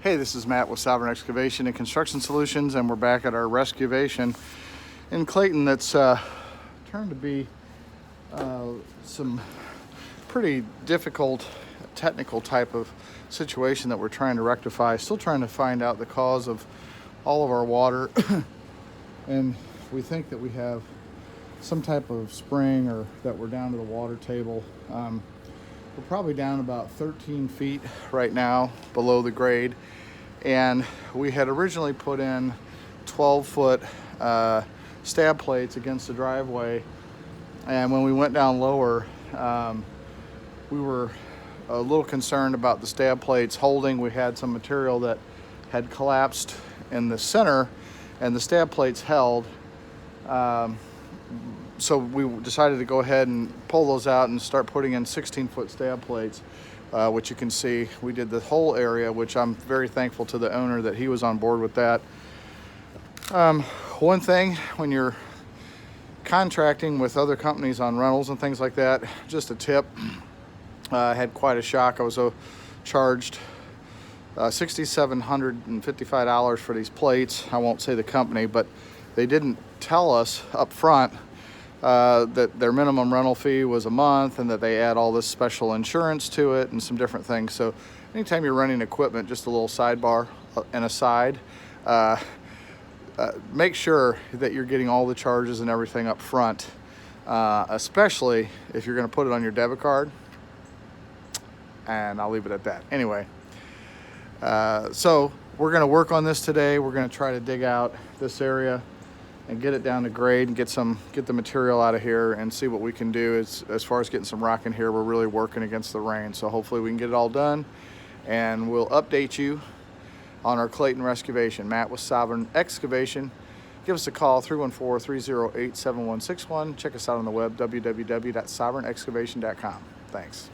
Hey, this is Matt with Sovereign Excavation and Construction Solutions, and we're back at our RESCUEVATION in Clayton. That's turned to be some pretty difficult technical type of situation that we're trying to rectify. Still trying to find out the cause of all of our water and we think that we have some type of spring, or that we're down to the water table. We're probably down about 13 feet right now below the grade, and we had originally put in 12-foot stab plates against the driveway, and when we went down lower, we were a little concerned about the stab plates holding. We had some material that had collapsed in the center, and the stab plates held. So we decided to go ahead and pull those out and start putting in 16-foot stab plates, which you can see. We did the whole area, which I'm very thankful to the owner that he was on board with that. One thing, when you're contracting with other companies on rentals and things like that, just a tip. I had quite a shock. I was charged $6,755 for these plates. I won't say the company, but they didn't tell us up front that their minimum rental fee was a month, and that they add all this special insurance to it and some different things. So anytime you're running equipment, just a little sidebar and aside, make sure that you're getting all the charges and everything up front, especially if you're going to put it on your debit card. And I'll leave it at that. Anyway, so we're going to work on this today. We're going to try to dig out this area and get it down to grade and get the material out of here and see what we can do as far as getting some rock in here. We're really working against the rain, so hopefully we can get it all done, and we'll update you on our Clayton RESCUEVATION. Matt with Sovereign Excavation. Give us a call, 314-308-7161. Check us out on the web, www.sovereignexcavation.com. Thanks.